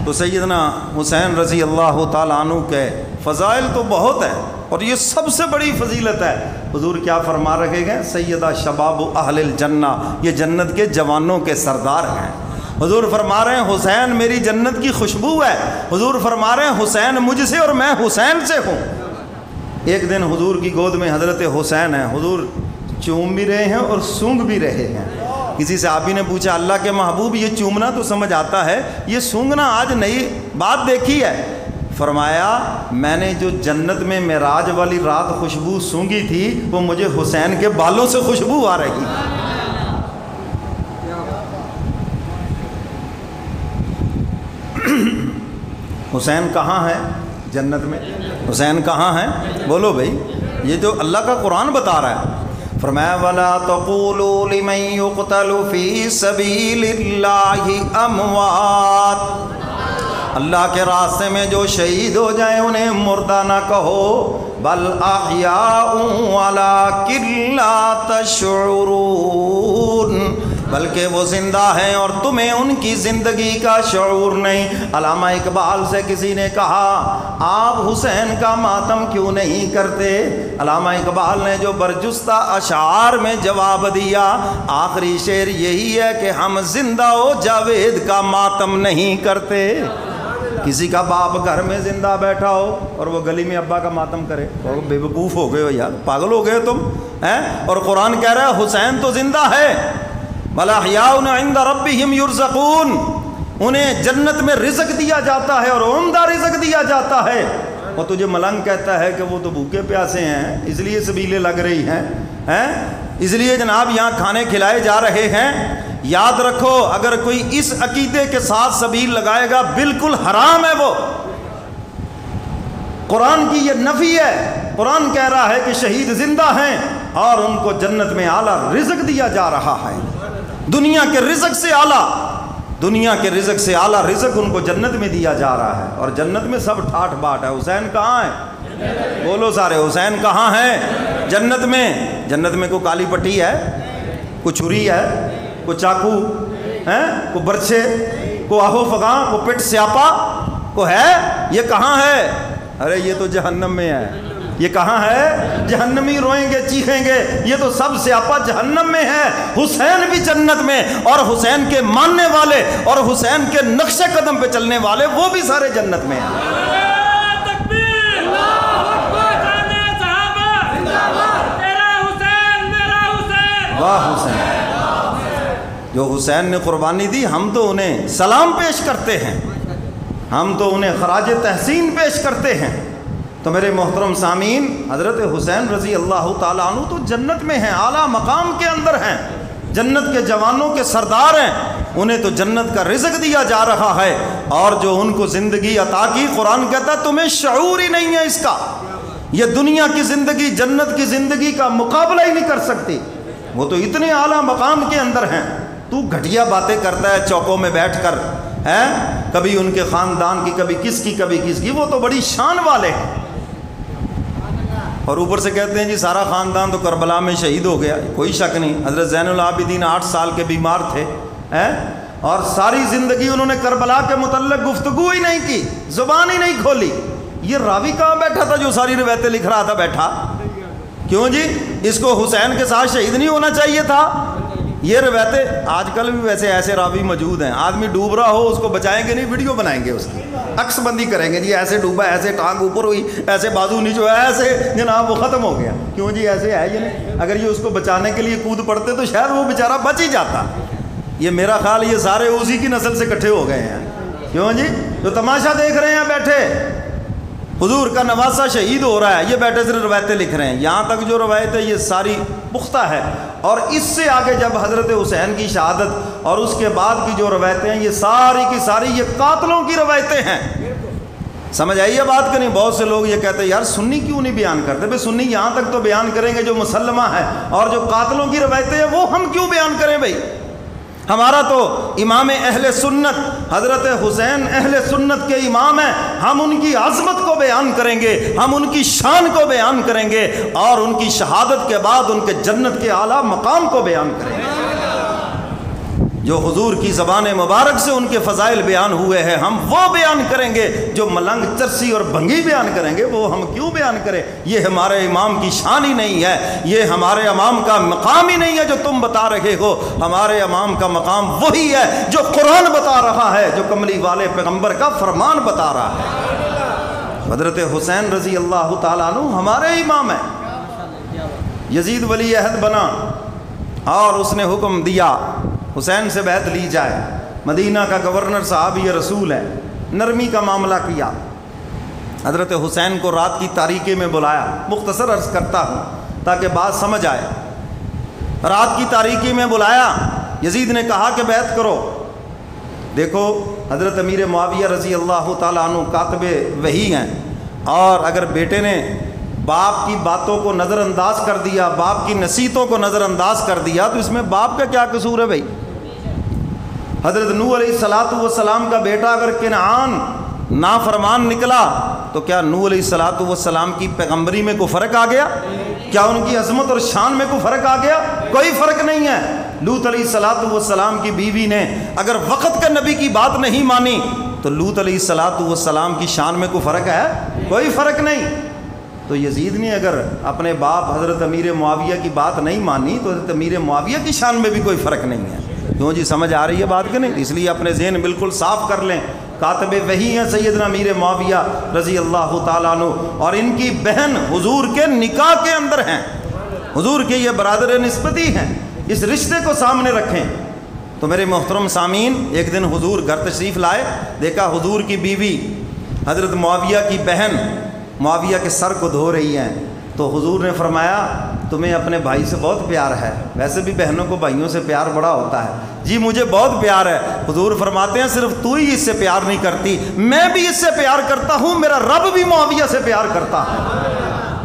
تو سیدنا حسین رضی اللہ تعالیٰ عنہ کے فضائل تو بہت ہیں، اور یہ سب سے بڑی فضیلت ہے۔ حضور کیا فرما رکھے گئے؟ سیدہ شباب اہل الجنہ، یہ جنت کے جوانوں کے سردار ہیں۔ حضور فرما رہے ہیں حسین میری جنت کی خوشبو ہے۔ حضور فرما رہے ہیں حسین مجھ سے اور میں حسین سے ہوں۔ ایک دن حضور کی گود میں حضرت حسین ہیں، حضور چوم بھی رہے ہیں اور سونگ بھی رہے ہیں۔ کسی صحابی نے پوچھا اللہ کے محبوب یہ چومنا تو سمجھ آتا ہے، یہ سونگنا آج نئی بات دیکھی ہے؟ فرمایا میں نے جو جنت میں معراج والی رات خوشبو سونگی تھی وہ مجھے حسین کے بالوں سے خوشبو آ رہی ہے۔ حسین کہاں ہے جنت میں؟ حسین کہاں ہے؟ بولو بھائی، یہ جو اللہ کا قرآن بتا رہا ہے۔ فرمایا وَلَا تَقُولُوا لِمَن يُقْتَلُ فِي سَبِيلِ اللَّهِ أَمْوَاتٌ، اللہ کے راستے میں جو شہید ہو جائیں انہیں مردہ نہ کہو، بل احیاء وَلَٰكِن لَّا تَشْعُرُونَ، بلکہ وہ زندہ ہیں اور تمہیں ان کی زندگی کا شعور نہیں۔ علامہ اقبال سے کسی نے کہا آپ حسین کا ماتم کیوں نہیں کرتے؟ علامہ اقبال نے جو برجستہ اشعار میں جواب دیا، آخری شعر یہی ہے کہ ہم زندہ و جاوید کا ماتم نہیں کرتے۔ کسی کا باپ گھر میں زندہ بیٹھا ہو اور وہ گلی میں ابا کا ماتم کرے، اور بے وقوف ہو گئے ہو یار، پاگل ہو گئے تم ہیں؟ اور قرآن کہہ رہا ہے حسین تو زندہ ہے، وَالْأَحْيَاءُ عِندَ رَبِّهِمْ يُرْزَقُونَ، انہیں جنت میں رزق دیا جاتا ہے اور عمدہ رزق دیا جاتا ہے۔ اور تجھے ملنگ کہتا ہے کہ وہ تو بھوکے پیاسے ہیں اس لیے سبیلیں لگ رہی ہیں، اس لیے جناب یہاں کھانے کھلائے جا رہے ہیں۔ یاد رکھو اگر کوئی اس عقیدے کے ساتھ سبیل لگائے گا بالکل حرام ہے وہ۔ قرآن کی یہ نفی ہے، قرآن کہہ رہا ہے کہ شہید زندہ ہیں اور ان کو جنت میں اعلیٰ رزق دیا جا رہا ہے، دنیا کے رزق سے اعلیٰ، دنیا کے رزق سے اعلیٰ رزق ان کو جنت میں دیا جا رہا ہے، اور جنت میں سب ٹھاٹ باٹ ہے۔ حسین کہاں ہے؟ بولو سارے، حسین کہاں ہے جنت میں؟ جنت میں کوئی کالی پٹی ہے، کوئی چھری ہے، کوئی چاقو ہے، کوئی برچھے، کوئی آہو فغاں، کوئی پٹ سیاپا کو ہے؟ یہ کہاں ہے؟ ارے یہ تو جہنم میں ہے۔ یہ کہاں ہے؟ جہنمی روئیں گے چیخیں گے، یہ تو سب سیاپا جہنم میں ہے۔ حسین بھی جنت میں، اور حسین کے ماننے والے اور حسین کے نقش قدم پہ چلنے والے وہ بھی سارے جنت میں ہیں۔ واہ حسین، جو حسین نے قربانی دی ہم تو انہیں سلام پیش کرتے ہیں، ہم تو انہیں خراج تحسین پیش کرتے ہیں۔ تو میرے محترم سامعین، حضرت حسین رضی اللہ تعالیٰ عنہ تو جنت میں ہیں، اعلیٰ مقام کے اندر ہیں، جنت کے جوانوں کے سردار ہیں، انہیں تو جنت کا رزق دیا جا رہا ہے، اور جو ان کو زندگی عطا کی، قرآن کہتا ہے تمہیں شعور ہی نہیں ہے اس کا، یہ دنیا کی زندگی جنت کی زندگی کا مقابلہ ہی نہیں کر سکتی، وہ تو اتنے اعلیٰ مقام کے اندر ہیں۔ تو گھٹیا باتیں کرتا ہے چوکوں میں بیٹھ کر، ہے کبھی ان کے خاندان کی، کبھی کس کی، کبھی کس کی، وہ تو بڑی شان والے ہیں، اور اوپر سے کہتے ہیں جی سارا خاندان تو کربلا میں شہید ہو گیا۔ کوئی شک نہیں، حضرت زین العابدین 8 سال کے بیمار تھے، اور ساری زندگی انہوں نے کربلا کے متعلق گفتگو ہی نہیں کی، زبان ہی نہیں کھولی۔ یہ راوی کہاں بیٹھا تھا جو ساری روایتیں لکھ رہا تھا؟ بیٹھا کیوں جی؟ اس کو حسین کے ساتھ شہید نہیں ہونا چاہیے تھا؟ یہ روایتیں آج کل بھی ویسے ایسے راوی موجود ہیں، آدمی ڈوب رہا ہو اس کو بچائیں گے نہیں، ویڈیو بنائیں گے، اس کی عکس بندی کریں گے، جی ایسے ڈوبا، ایسے ٹانگ اوپر ہوئی، ایسے بازو نیچے ہوا، ایسے جناب وہ ختم ہو گیا۔ کیوں جی؟ ایسے ہے یہ نہیں، اگر یہ اس کو بچانے کے لیے کود پڑتے تو شاید وہ بیچارہ بچ ہی جاتا۔ یہ میرا خیال یہ سارے اسی کی نسل سے اکٹھے ہو گئے ہیں۔ کیوں جی؟ جو تماشا دیکھ رہے ہیں بیٹھے، حضور کا نواسہ شہید ہو رہا ہے، یہ بیٹھے صرف روایتیں لکھ رہے ہیں۔ یہاں تک جو روایت ہے یہ ساری پختہ ہے، اور اس سے آگے جب حضرت حسین کی شہادت اور اس کے بعد کی جو روایتیں ہیں یہ ساری کی ساری یہ قاتلوں کی روایتیں ہیں۔ سمجھ آئیے بات کہ نہیں؟ بہت سے لوگ یہ کہتے ہیں یار سنی کیوں نہیں بیان کرتے؟ بھائی سنی یہاں تک تو بیان کریں گے جو مسلمہ ہے، اور جو قاتلوں کی روایتیں ہیں وہ ہم کیوں بیان کریں بھائی؟ ہمارا تو امام اہل سنت حضرت حسین اہل سنت کے امام ہیں، ہم ان کی عظمت کو بیان کریں گے، ہم ان کی شان کو بیان کریں گے، اور ان کی شہادت کے بعد ان کے جنت کے اعلیٰ مقام کو بیان کریں گے۔ جو حضور کی زبان مبارک سے ان کے فضائل بیان ہوئے ہیں ہم وہ بیان کریں گے، جو ملنگ چرسی اور بھنگی بیان کریں گے وہ ہم کیوں بیان کریں؟ یہ ہمارے امام کی شان ہی نہیں ہے، یہ ہمارے امام کا مقام ہی نہیں ہے جو تم بتا رہے ہو۔ ہمارے امام کا مقام وہی ہے جو قرآن بتا رہا ہے، جو کملی والے پیغمبر کا فرمان بتا رہا ہے۔ حضرت حسین رضی اللہ تعالیٰ عنہ ہمارے امام ہیں۔ یزید ولی عہد بنا اور اس نے حکم دیا حسین سے بیعت لی جائے، مدینہ کا گورنر صاحب یہ رسول ہے، نرمی کا معاملہ کیا، حضرت حسین کو رات کی تاریکی میں بلایا۔ مختصر عرض کرتا ہوں تاکہ بات سمجھ آئے۔ رات کی تاریکی میں بلایا، یزید نے کہا کہ بیعت کرو۔ دیکھو حضرت امیر معاویہ رضی اللہ تعالیٰ عنہ کاتب وحی ہیں، اور اگر بیٹے نے باپ کی باتوں کو نظر انداز کر دیا، باپ کی نصیحتوں کو نظر انداز کر دیا، تو اس میں باپ کا کیا قصور ہے بھائی؟ حضرت نوح علیہ السلام کا بیٹا اگر کنعان نافرمان نکلا تو کیا نوح علیہ السلام کی پیغمبری میں کوئی فرق آ گیا؟ کیا ان کی عظمت اور شان میں کوئی فرق آ گیا؟ کوئی فرق نہیں ہے۔ لوط علیہ السلام کی بیوی نے اگر وقت کے نبی کی بات نہیں مانی تو لوط علیہ السلام کی شان میں کوئی فرق ہے؟ کوئی فرق نہیں۔ تو یزید نے اگر اپنے باپ حضرت امیر معاویہ کی بات نہیں مانی تو حضرت امیر معاویہ کی شان میں بھی کوئی فرق نہیں ہے۔ کیوں جی، سمجھ آ رہی ہے بات کہ نہیں؟ اس لیے اپنے ذہن بالکل صاف کر لیں۔ کاتب وحی ہیں سیدنا امیر معاویہ رضی اللہ تعالیٰ عنہ، اور ان کی بہن حضور کے نکاح کے اندر ہیں، حضور کے یہ برادر نسبتی ہیں، اس رشتے کو سامنے رکھیں۔ تو میرے محترم سامعین، ایک دن حضور گھر تشریف لائے، دیکھا حضور کی بیوی حضرت معاویہ کی بہن معاویہ کے سر کو دھو رہی ہیں۔ تو حضور نے فرمایا تمہیں اپنے بھائی سے بہت پیار ہے، ویسے بھی بہنوں کو بھائیوں سے پیار بڑا ہوتا ہے۔ جی مجھے بہت پیار ہے۔ حضور فرماتے ہیں صرف تو ہی اس سے پیار نہیں کرتی، میں بھی اس سے پیار کرتا ہوں، میرا رب بھی معاویہ سے پیار کرتا ہے۔